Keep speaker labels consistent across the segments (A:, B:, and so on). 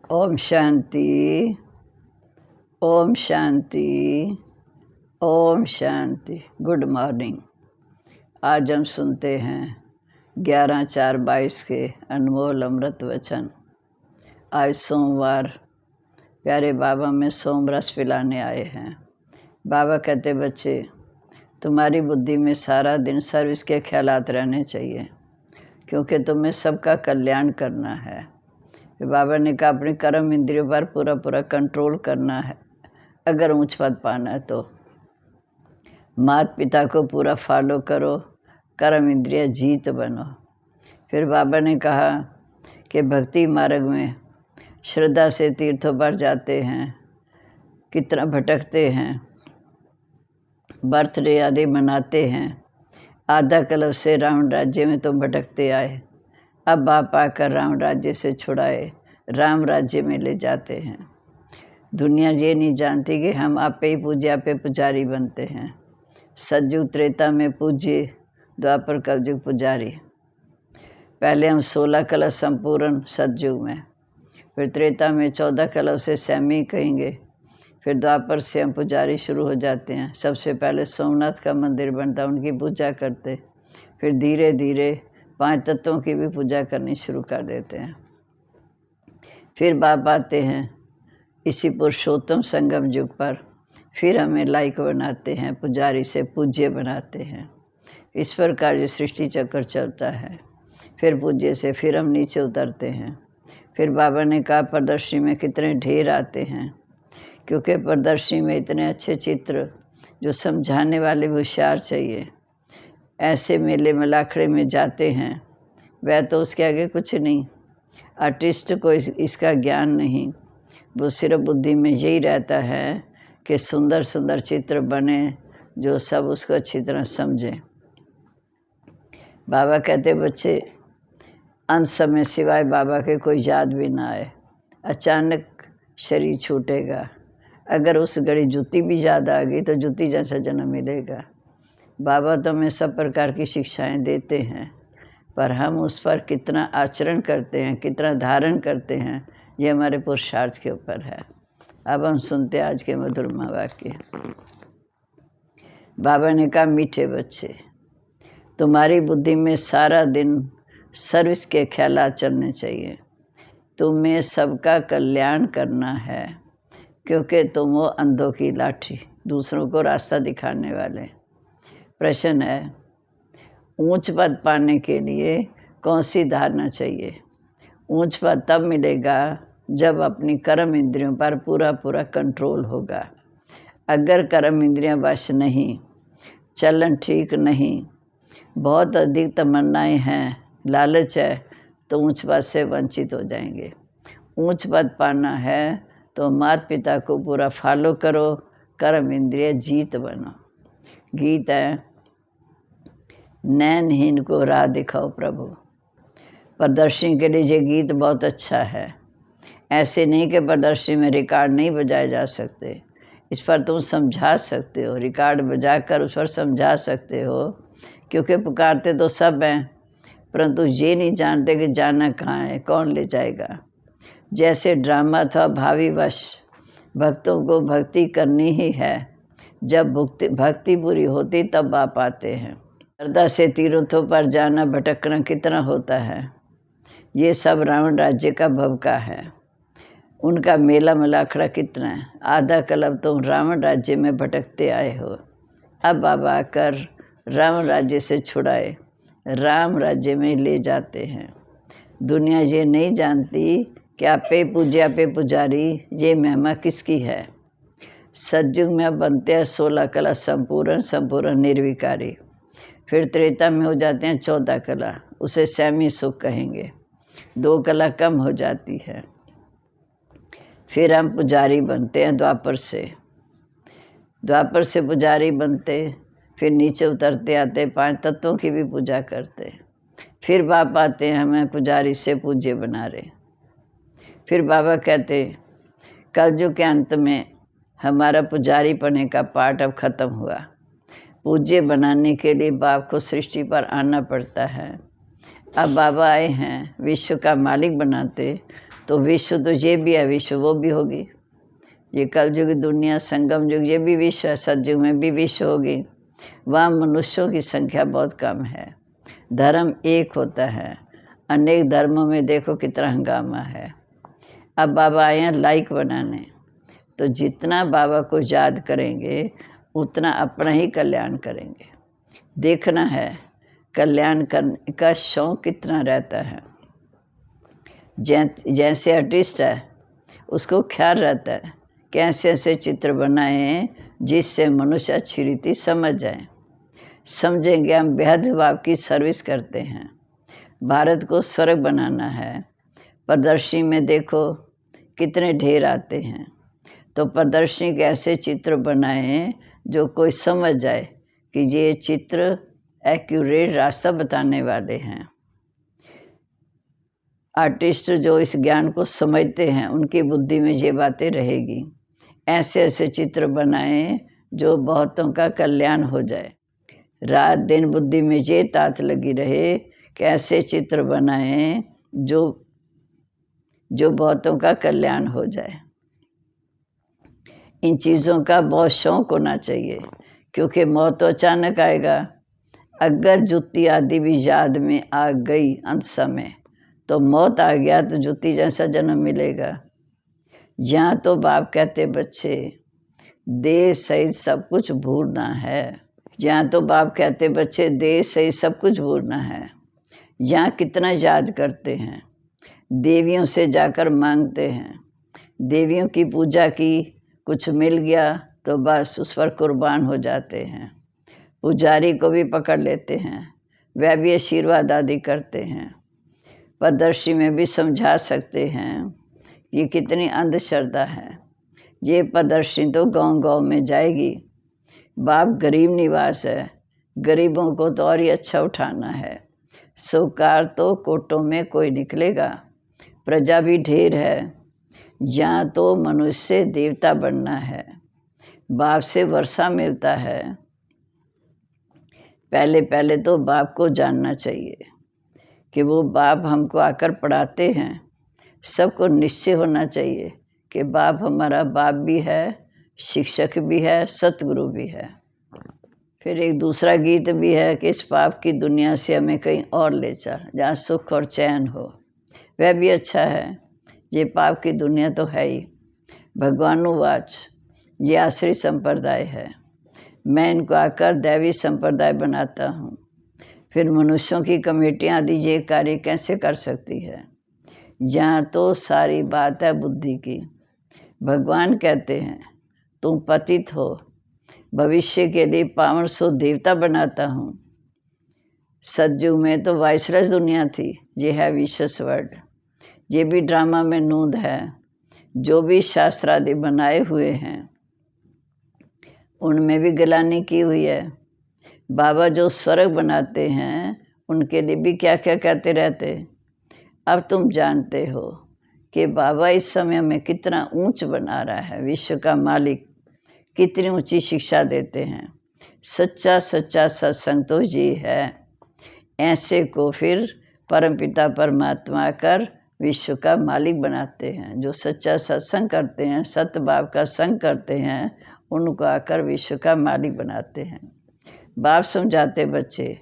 A: Om Shanti, Om Shanti, Om Shanti. Good morning. आज हम सुनते हैं 11/4/22 के अनमोल अमृत वचन। आज सोमवार, प्यारे बाबा में सोम रस पिलाने आए हैं। बाबा कहते, बच्चे तुम्हारी बुद्धि में सारा दिन सर्विस के ख्यालात रहने चाहिए, क्योंकि तुम्हें सबका कल्याण करना है। बाबा ने कहा अपनी कर्म इंद्रियों पर पूरा कंट्रोल करना है अगर ऊंच पद पाना है तो। माता पिता को पूरा फॉलो करो, कर्म इंद्रिय जीत बनो। फिर बाबा ने कहा कि भक्ति मार्ग में श्रद्धा से तीर्थों पर जाते हैं, कितना भटकते हैं, बर्थडे आदि मनाते हैं। आधा कल्प से राम राज्य में तुम भटकते आए, अब आप आकर राम राज्य से छुड़ाए राम राज्य में ले जाते हैं। दुनिया ये नहीं जानती कि हम आप पे ही पूज्य, आप पे पुजारी बनते हैं। सतयुग त्रेता में पूज्य, द्वापर कलयुग पुजारी। पहले हम 16 कलश संपूर्ण सतयुग में, फिर त्रेता में 14 कलश से सेमी कहेंगे, फिर द्वापर से हम पुजारी शुरू हो जाते हैं। सबसे पहले सोमनाथ का मंदिर बनता, उनकी पूजा करते, फिर धीरे धीरे 5 तत्वों की भी पूजा करनी शुरू कर देते हैं। फिर बाप आते हैं इसी पुरुषोत्तम संगम युग पर, फिर हमें लायक बनाते हैं, पुजारी से पूज्य बनाते हैं। इस प्रकार ये सृष्टि चक्र चलता है। फिर पूज्य से फिर हम नीचे उतरते हैं। फिर बाबा ने कहा प्रदर्शनी में कितने ढेर आते हैं, क्योंकि प्रदर्शनी में इतने अच्छे चित्र जो समझाने वाले होशियार चाहिए। ऐसे मेले मलाखड़े में जाते हैं, वह तो उसके आगे कुछ नहीं। आर्टिस्ट को इसका ज्ञान नहीं, वो सिर्फ बुद्धि में यही रहता है कि सुंदर सुंदर चित्र बने जो सब उसको अच्छी तरह समझें। बाबा कहते बच्चे अंत समय सिवाय बाबा के कोई याद भी ना आए, अचानक शरीर छूटेगा। अगर उस घड़ी जुत्ती भी याद आ गई तो जुत्ती जैसा जन्म मिलेगा। बाबा तो हमें सब प्रकार की शिक्षाएं देते हैं, पर हम उस पर कितना आचरण करते हैं, कितना धारण करते हैं, ये हमारे पुरुषार्थ के ऊपर है। अब हम सुनते हैं आज के मधुरमा वाक्य। बाबा ने कहा मीठे बच्चे, तुम्हारी बुद्धि में सारा दिन सर्विस के ख्यालात चलने चाहिए। तुम्हें सबका कल्याण करना है, क्योंकि तुम हो अंधों की लाठी, दूसरों को रास्ता दिखाने वाले। प्रश्न है, ऊंच पद पाने के लिए कौन सी धारणा चाहिए? ऊंच पद तब मिलेगा जब अपनी कर्म इंद्रियों पर पूरा कंट्रोल होगा। अगर कर्म इंद्रियां वश नहीं, चलन ठीक नहीं, बहुत अधिक तमन्नाएं हैं, लालच है, तो ऊंच पद से वंचित हो जाएंगे। ऊंच पद पाना है तो माता पिता को पूरा फॉलो करो, कर्म इंद्रिय जीत बनो। गीत है, नैनहीन को राह दिखाओ प्रभु। प्रदर्शनी के लिए ये गीत बहुत अच्छा है। ऐसे नहीं कि प्रदर्शनी में रिकॉर्ड नहीं बजाए जा सकते, इस पर तुम समझा सकते हो, रिकॉर्ड बजाकर उस पर समझा सकते हो, क्योंकि पुकारते तो सब हैं, परंतु ये नहीं जानते कि जाना कहाँ है, कौन ले जाएगा। जैसे ड्रामा था भावी वश, भक्तों को भक्ति करनी ही है, जब भक्ति पूरी होती तब आप आते हैं। श्रद्धा से तीर्थों पर जाना भटकना कितना होता है, ये सब रावण राज्य का भवका है। उनका मेला मलाखड़ा कितना है। आधा कल्प तुम रावण राज्य में भटकते आए हो, अब आप आकर रावण राज्य से छुड़ाए राम राज्य में ले जाते हैं। दुनिया ये नहीं जानती कि आप पे पूज्य, आप पे पुजारी, ये महिमा किसकी है। सतयुग में बनते हैं 16 कला संपूर्ण निर्विकारी। फिर त्रेता में हो जाते हैं 14 कला, उसे सैमी सुख कहेंगे। 2 कला कम हो जाती है। फिर हम पुजारी बनते हैं द्वापर से पुजारी बनते, फिर नीचे उतरते आते 5 तत्वों की भी पूजा करते। फिर बाप आते हैं हमें पुजारी से पूज्य बना रहे। फिर बाबा कहते कलयुग के अंत में हमारा पुजारी बनने का पाठ अब खत्म हुआ। पूज्य बनाने के लिए बाप को सृष्टि पर आना पड़ता है। अब बाबा आए हैं विश्व का मालिक बनाते, तो विश्व तो ये भी है, विश्व वो भी होगी। ये कलयुग दुनिया, संगम युग, ये भी विश्व है, सतयुग में भी विश्व होगी। वहाँ मनुष्यों की संख्या बहुत कम है, धर्म एक होता है। अनेक धर्मों में देखो कितना हंगामा है। अब बाबा आए हैं लाइक बनाने, तो जितना बाबा को याद करेंगे उतना अपना ही कल्याण करेंगे। देखना है कल्याण करने का शौक कितना रहता है। जैसे आर्टिस्ट है उसको ख्याल रहता है कैसे ऐसे चित्र बनाएं जिससे मनुष्य अच्छी रीति समझ जाए। समझेंगे हम बेहद भाव की सर्विस करते हैं। भारत को स्वर्ग बनाना है। प्रदर्शनी में देखो कितने ढेर आते हैं, तो प्रदर्शनी के ऐसे चित्र बनाएं जो कोई समझ जाए कि ये चित्र एक्यूरेट रास्ता बताने वाले हैं। आर्टिस्ट जो इस ज्ञान को समझते हैं उनकी बुद्धि में ये बातें रहेगी। ऐसे ऐसे चित्र बनाएं जो बहुतों का कल्याण हो जाए। रात दिन बुद्धि में ये तात लगी रहे कि ऐसे चित्र बनाएं जो बहुतों का कल्याण हो जाए। इन चीज़ों का बहुत शौक होना चाहिए, क्योंकि मौत तो अचानक आएगा। अगर जुत्ती आदि भी याद में आ गई अंत समय, तो मौत आ गया तो जुत्ती जैसा जन्म मिलेगा। यहाँ तो बाप कहते बच्चे देह सहित सब कुछ भूलना है। यहाँ तो बाप कहते बच्चे देह सहित सब कुछ भूलना है। यहाँ कितना याद करते हैं, देवियों से जाकर मांगते हैं। देवियों की पूजा की, कुछ मिल गया तो बस उस पर कुर्बान हो जाते हैं। पुजारी को भी पकड़ लेते हैं, वह भी आशीर्वाद आदि करते हैं। प्रदर्शनी में भी समझा सकते हैं ये कितनी अंधश्रद्धा है। ये प्रदर्शनी तो गांव-गांव में जाएगी। बाप गरीब निवास है, गरीबों को तो और ही अच्छा उठाना है। साहूकार तो कोटों में कोई निकलेगा, प्रजा भी ढेर है। यहाँ तो मनुष्य से देवता बनना है। बाप से वर्षा मिलता है। पहले पहले तो बाप को जानना चाहिए कि वो बाप हमको आकर पढ़ाते हैं। सबको निश्चय होना चाहिए कि बाप हमारा बाप भी है, शिक्षक भी है, सतगुरु भी है। फिर एक दूसरा गीत भी है कि इस पाप की दुनिया से हमें कहीं और ले चल जहाँ सुख और चैन हो। वह भी अच्छा है। ये पाप की दुनिया तो है ही। भगवानुवाच, ये आश्रित संप्रदाय है। मैं इनको आकर दैवी संप्रदाय बनाता हूँ। फिर मनुष्यों की कमेटियाँ आदि ये कार्य कैसे कर सकती है। यहाँ तो सारी बात है बुद्धि की। भगवान कहते हैं तुम पतित हो, भविष्य के लिए पावन सो देवता बनाता हूँ। सतयुग में तो वाइसरस दुनिया थी, ये है विशेष वर्ड। ये भी ड्रामा में नूंद है। जो भी शास्त्र आदि बनाए हुए हैं उनमें भी गिलानी की हुई है। बाबा जो स्वर्ग बनाते हैं उनके लिए भी क्या क्या कहते रहते। अब तुम जानते हो कि बाबा इस समय में कितना ऊंच बना रहा है। विश्व का मालिक कितनी ऊंची शिक्षा देते हैं। सच्चा सच्चा सत्संग तो ये है। ऐसे को फिर परमपिता परमात्मा कर विश्व का मालिक बनाते हैं। जो सच्चा सत्संग करते हैं, सत्य बाप का संग करते हैं, उनको आकर विश्व का मालिक बनाते हैं। बाप समझाते बच्चे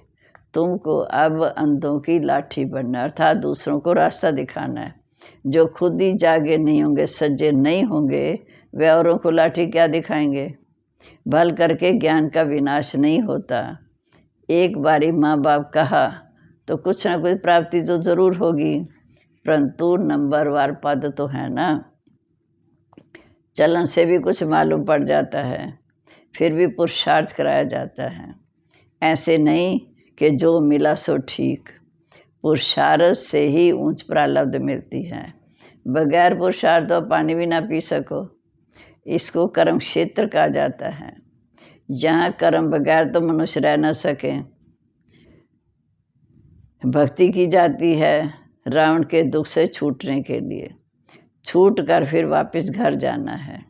A: तुमको अब अंधों की लाठी बनना, अर्थात दूसरों को रास्ता दिखाना है। जो खुद ही जागे नहीं होंगे, सज्जे नहीं होंगे, वे औरों को लाठी क्या दिखाएंगे। भल करके ज्ञान का विनाश नहीं होता। एक बारी माँ बाप कहा तो कुछ ना कुछ प्राप्ति तो जरूर होगी, परंतु नंबरवार पद तो है ना। चलन से भी कुछ मालूम पड़ जाता है, फिर भी पुरुषार्थ कराया जाता है। ऐसे नहीं कि जो मिला सो ठीक। पुरुषार्थ से ही ऊंच प्रारब्ध मिलती है। बगैर पुरुषार्थ तो पानी भी ना पी सको। इसको कर्म क्षेत्र कहा जाता है। जहाँ कर्म बगैर तो मनुष्य रह न सके। भक्ति की जाती है रावण के दुख से छूटने के लिए। छूट कर फिर वापस घर जाना है।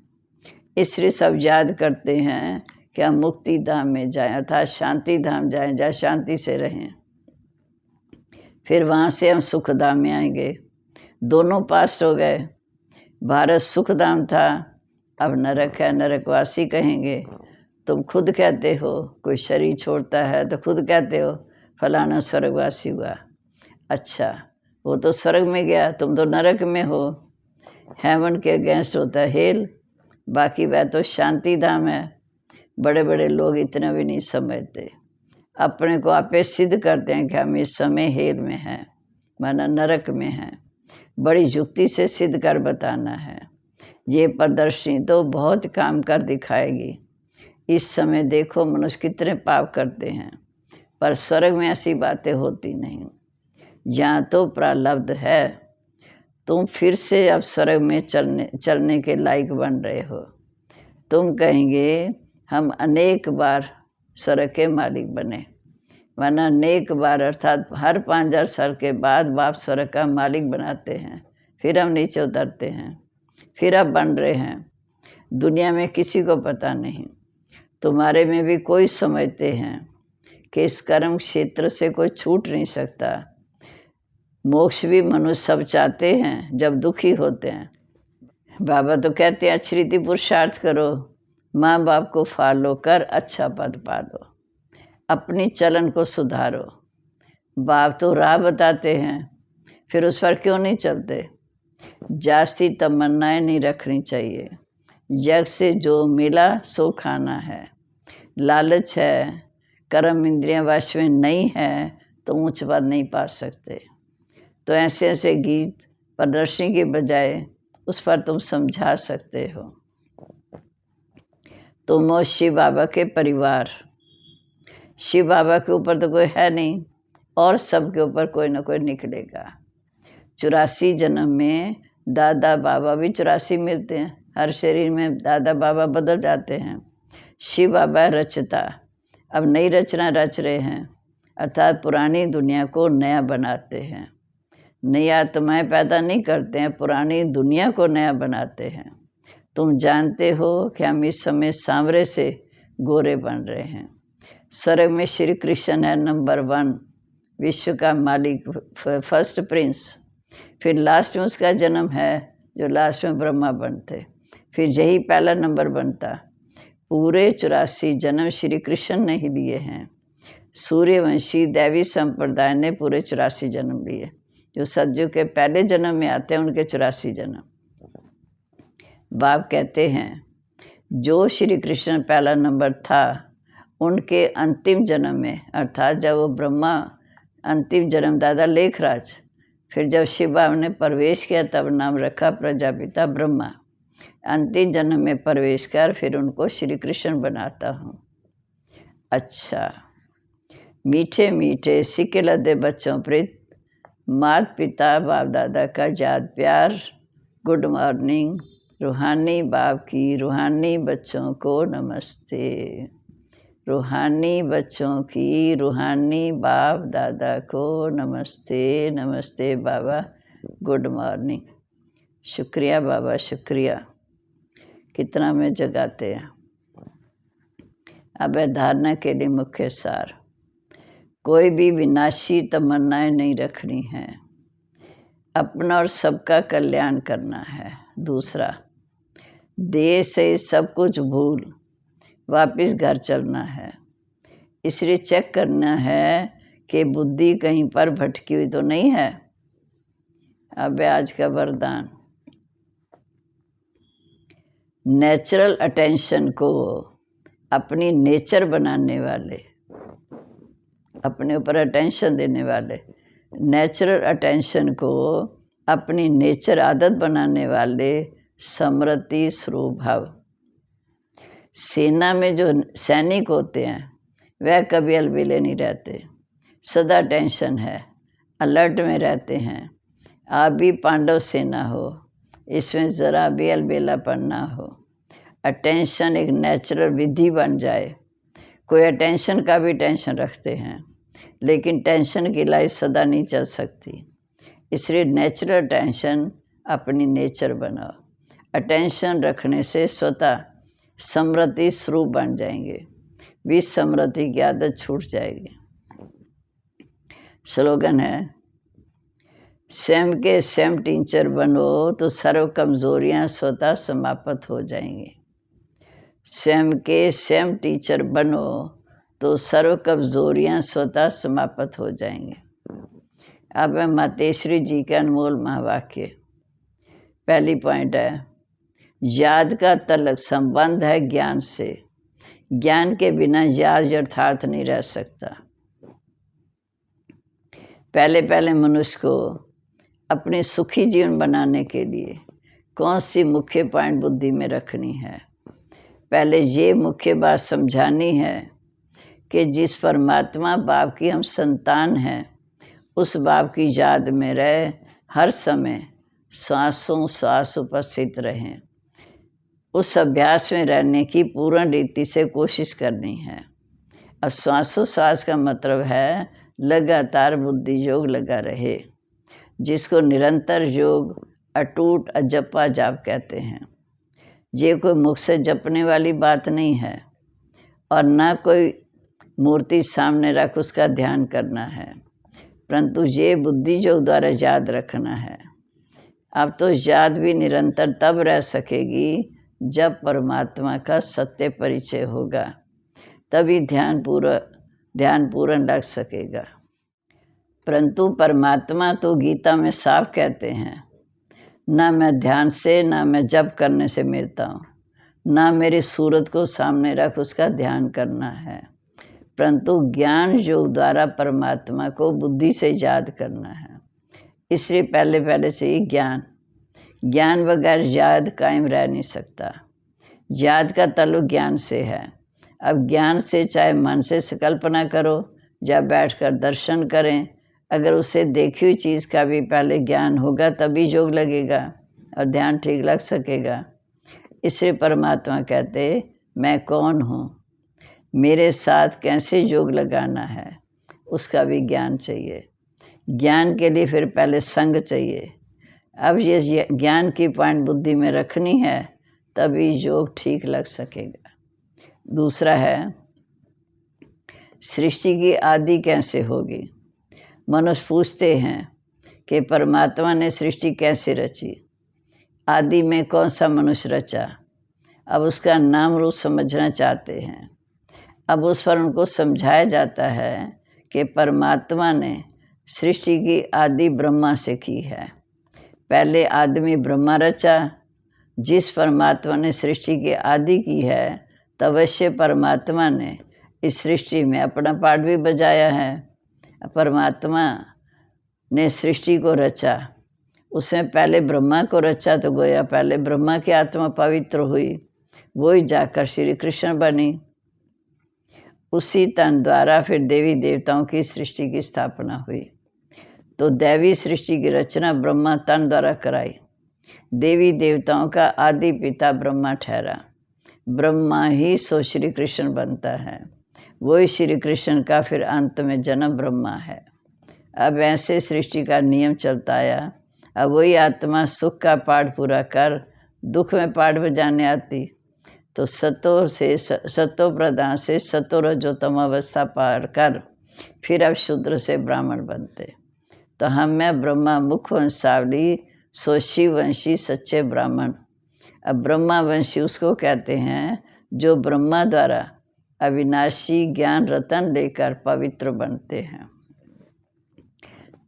A: इसलिए सब याद करते हैं कि हम मुक्ति धाम में जाएं, अर्थात शांति धाम जाएं, जहाँ शांति से रहें। फिर वहाँ से हम सुख धाम में आएंगे। दोनों पास हो गए। भारत सुखधाम था, अब नरक है, नरकवासी कहेंगे। तुम खुद कहते हो, कोई शरीर छोड़ता है तो खुद कहते हो फलाना स्वर्गवासी हुआ। अच्छा, वो तो स्वर्ग में गया, तुम तो नरक में हो। हेवन के अगेंस्ट होता है हेल, बाकी वह तो शांति धाम है। बड़े बड़े लोग इतना भी नहीं समझते, अपने को आपे सिद्ध करते हैं कि हम इस समय हेल में हैं, माना नरक में हैं। बड़ी युक्ति से सिद्ध कर बताना है। ये प्रदर्शनी तो बहुत काम कर दिखाएगी। इस समय देखो मनुष्य कितने पाप करते हैं, पर स्वर्ग में ऐसी बातें होती नहीं। यहाँ तो प्रारब्ध है, तुम फिर से अब स्वर्ग में चलने के लायक बन रहे हो। तुम कहेंगे हम अनेक बार स्वर्ग के मालिक बने, वरना अनेक बार अर्थात हर 5000 साल के बाद बाप स्वर्ग का मालिक बनाते हैं, फिर हम नीचे उतरते हैं, फिर अब बन रहे हैं। दुनिया में किसी को पता नहीं, तुम्हारे में भी कोई समझते हैं कि इस कर्म क्षेत्र से कोई छूट नहीं सकता। मोक्ष भी मनुष्य सब चाहते हैं जब दुखी होते हैं। बाबा तो कहते हैं अच्छी रीति पुरुषार्थ करो, माँ बाप को फॉलो कर अच्छा पद पा लो, अपनी चलन को सुधारो। बाप तो राह बताते हैं, फिर उस पर क्यों नहीं चलते? जास्ती तमन्नाएं नहीं रखनी चाहिए। जग से जो मिला सो खाना है। लालच है, कर्म इंद्रियां वश में नहीं है तो ऊंच पद नहीं पा सकते। तो ऐसे ऐसे गीत प्रदर्शनी के बजाय उस पर तुम समझा सकते हो। तुम हो शिव बाबा के परिवार। शिव बाबा के ऊपर तो कोई है नहीं, और सबके ऊपर कोई ना कोई निकलेगा। 84 जन्म में दादा बाबा भी 84 मिलते हैं, हर शरीर में दादा बाबा बदल जाते हैं। शिव बाबा रचता, अब नई रचना रच रहे हैं, अर्थात पुरानी दुनिया को नया बनाते हैं। नई आत्माएं पैदा नहीं करते हैं, पुरानी दुनिया को नया बनाते हैं। तुम जानते हो कि हम इस समय सांवरे से गोरे बन रहे हैं। स्वर्ग में श्री कृष्ण है नंबर 1, विश्व का मालिक, फर्स्ट प्रिंस। फिर लास्ट में उसका जन्म है, जो लास्ट में ब्रह्मा बनते, फिर यही पहला नंबर बनता। पूरे 84 जन्म श्री कृष्ण ने ही लिए हैं। सूर्यवंशी दैवी संप्रदाय ने पूरे 84 जन्म लिए। जो सतयुग के पहले जन्म में आते हैं उनके 84 जन्म। बाप कहते हैं जो श्री कृष्ण पहला नंबर था, उनके अंतिम जन्म में, अर्थात जब वो ब्रह्मा अंतिम जन्म दादा लेखराज, फिर जब शिव बाबा ने प्रवेश किया तब नाम रखा प्रजापिता ब्रह्मा। अंतिम जन्म में प्रवेश कर फिर उनको श्री कृष्ण बनाता हूँ। अच्छा, मीठे मीठे सिक्के लदे बच्चों प्रीत, माता पिता बाप दादा का याद प्यार। Good morning. रूहानी बाप की रूहानी बच्चों को नमस्ते। रूहानी बच्चों की रूहानी बाप दादा को नमस्ते। नमस्ते बाबा, गुड मॉर्निंग। शुक्रिया बाबा, शुक्रिया, कितना में जगाते हैं। अब धारणा के लिए मुख्य सार, कोई भी विनाशी तमन्नाएं नहीं रखनी है, अपना और सबका कल्याण करना है। दूसरा, देह से सब कुछ भूल वापस घर चलना है। इसलिए चेक करना है कि बुद्धि कहीं पर भटकी हुई तो नहीं है। अब आज का वरदान, नेचुरल अटेंशन को अपनी नेचर बनाने वाले, अपने ऊपर अटेंशन देने वाले, नेचुरल अटेंशन को अपनी नेचर आदत बनाने वाले समृद्धि स्वरूप। सेना में जो सैनिक होते हैं वह कभी अलबेले नहीं रहते, सदा टेंशन है, अलर्ट में रहते हैं। आप भी पांडव सेना हो, इसमें ज़रा भी अलबेलापन ना हो। अटेंशन एक नेचुरल विधि बन जाए। कोई अटेंशन का भी टेंशन रखते हैं, लेकिन टेंशन की लाइफ सदा नहीं चल सकती। इसलिए नेचुरल टेंशन अपनी नेचर बनाओ। अटेंशन रखने से स्वतः समृद्धि स्वरूप बन जाएंगे, विश्व समृद्धि की आदत छूट जाएगी। स्लोगन है, स्वयं के स्वयं टीचर बनो तो सर्व कमजोरियां स्वतः समाप्त हो जाएंगी। स्वयं के स्वयं टीचर बनो तो सर्व कमजोरियां स्वतः समाप्त हो जाएंगी। अब है मातेश्वरी जी के अनमोल महावाक्य। पहली पॉइंट है, याद का तलक संबंध है ज्ञान से। ज्ञान के बिना याद यथार्थ नहीं रह सकता। पहले पहले मनुष्य को अपने सुखी जीवन बनाने के लिए कौन सी मुख्य पॉइंट बुद्धि में रखनी है? पहले ये मुख्य बात समझानी है कि जिस परमात्मा बाप की हम संतान हैं, उस बाप की याद में रहे, हर समय श्वासों श्वास उपस्थित रहें। उस अभ्यास में रहने की पूर्ण रीति से कोशिश करनी है। अब श्वासोश्वास का मतलब है लगातार बुद्धि योग लगा रहे, जिसको निरंतर योग अटूट अजपा जाप कहते हैं। ये कोई मुख से जपने वाली बात नहीं है और ना कोई मूर्ति सामने रख उसका ध्यान करना है, परंतु ये बुद्धि योग द्वारा याद रखना है। अब तो याद भी निरंतर तब रह सकेगी जब परमात्मा का सत्य परिचय होगा, तभी ध्यान पूर्ण लग सकेगा। परंतु परमात्मा तो गीता में साफ कहते हैं, ना मैं ध्यान से ना मैं जप करने से मिलता हूँ, ना मेरी सूरत को सामने रख उसका ध्यान करना है, परंतु ज्ञान योग द्वारा परमात्मा को बुद्धि से याद करना है। इसलिए पहले पहले चाहिए ज्ञान। ज्ञान बगैर याद कायम रह नहीं सकता। याद का ताल्लुक ज्ञान से है। अब ज्ञान से चाहे मन से संकल्पना करो या बैठकर दर्शन करें, अगर उससे देखी हुई चीज़ का भी पहले ज्ञान होगा तभी योग लगेगा और ध्यान ठीक लग सकेगा। इसलिए परमात्मा कहते, मैं कौन हूँ, मेरे साथ कैसे योग लगाना है, उसका भी ज्ञान चाहिए। ज्ञान के लिए फिर पहले संग चाहिए। अब ये ज्ञान की पॉइंट बुद्धि में रखनी है, तभी योग ठीक लग सकेगा। दूसरा है, सृष्टि की आदि कैसे होगी? मनुष्य पूछते हैं कि परमात्मा ने सृष्टि कैसे रची, आदि में कौन सा मनुष्य रचा। अब उसका नाम रूप समझना चाहते हैं। अब उस पर उनको समझाया जाता है कि परमात्मा ने सृष्टि की आदि ब्रह्मा से की है। पहले आदमी ब्रह्मा रचा। जिस परमात्मा ने सृष्टि की आदि की है, तवश्य परमात्मा ने इस सृष्टि में अपना पार्ट भी बजाया है। परमात्मा ने सृष्टि को रचा, उसमें पहले ब्रह्मा को रचा, तो गोया पहले ब्रह्मा की आत्मा पवित्र हुई, वही जाकर श्री कृष्ण बनी। उसी तन द्वारा फिर देवी देवताओं की सृष्टि की स्थापना हुई। तो दैवी सृष्टि की रचना ब्रह्मा तन द्वारा कराई। देवी देवताओं का आदि पिता ब्रह्मा ठहरा। ब्रह्मा ही सो श्री कृष्ण बनता है, वही श्री कृष्ण का फिर अंत में जन्म ब्रह्मा है। अब ऐसे सृष्टि का नियम चलता आया। अब वही आत्मा सुख का पाठ पूरा कर दुख में पाठ बजाने आती, तो सतो प्रधान से सतो रजोतम अवस्था पार कर फिर अब शूद्र से ब्राह्मण बनते। तो हम में ब्रह्मा मुख वंशावली सो शिववंशी सच्चे ब्राह्मण। अब ब्रह्मा वंशी उसको कहते हैं जो ब्रह्मा द्वारा अविनाशी ज्ञान रतन लेकर पवित्र बनते हैं।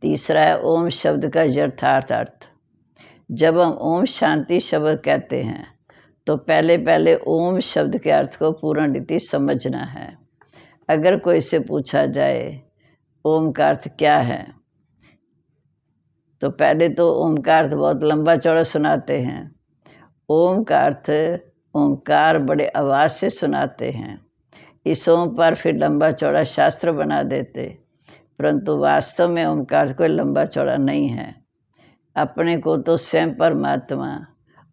A: तीसरा है ओम शब्द का यथार्थ अर्थ। जब हम ओम शांति शब्द कहते हैं तो पहले पहले ओम शब्द के अर्थ को पूर्ण रीति समझना है। अगर कोई से पूछा जाए ओम का अर्थ क्या है, तो पहले तो ओम का अर्थ बहुत लंबा चौड़ा सुनाते हैं। ओम का अर्थ ओंकार बड़े आवाज़ से सुनाते हैं। इस ओम पर फिर लंबा चौड़ा शास्त्र बना देते, परंतु वास्तव में ओम का अर्थ कोई लंबा चौड़ा नहीं है। अपने को तो स्वयं परमात्मा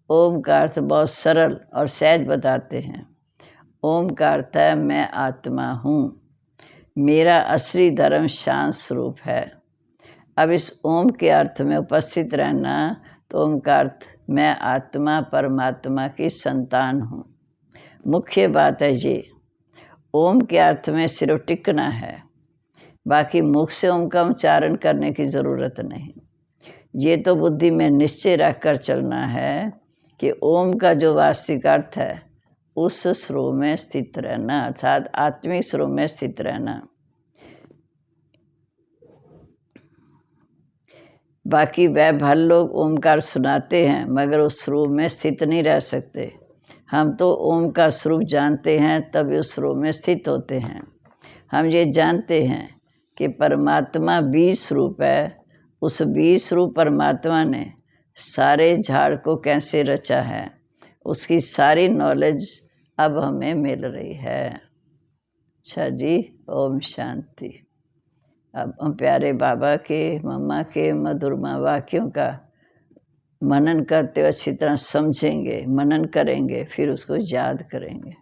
A: ओम का अर्थ बहुत सरल और सहज बताते हैं। ओम का अर्थ है मैं आत्मा हूँ, मेरा असली धर्म शांत स्वरूप है। अब इस ओम के अर्थ में उपस्थित रहना, तो ओम का अर्थ मैं आत्मा परमात्मा की संतान हूँ। मुख्य बात है ये, ओम के अर्थ में सिर्फ टिकना है, बाकी मुख से ओम का उच्चारण करने की ज़रूरत नहीं। ये तो बुद्धि में निश्चय रख कर चलना है कि ओम का जो वास्तविक अर्थ है उस स्रोत में स्थित रहना, अर्थात आत्मिक स्रोत में स्थित रहना। बाकी वह लोग ओमकार सुनाते हैं मगर उस स्वरूप में स्थित नहीं रह सकते। हम तो ओम का स्वरूप जानते हैं तभी उस स्वरूप में स्थित होते हैं। हम ये जानते हैं कि परमात्मा बीज स्वरूप है, उस बीज स्वरूप परमात्मा ने सारे झाड़ को कैसे रचा है उसकी सारी नॉलेज अब हमें मिल रही है। अच्छा जी, ओम शांति। अब हम प्यारे बाबा के, मम्मा के मधुरमा वाक्यों का मनन करते हुए अच्छी तरह समझेंगे, मनन करेंगे, फिर उसको याद करेंगे।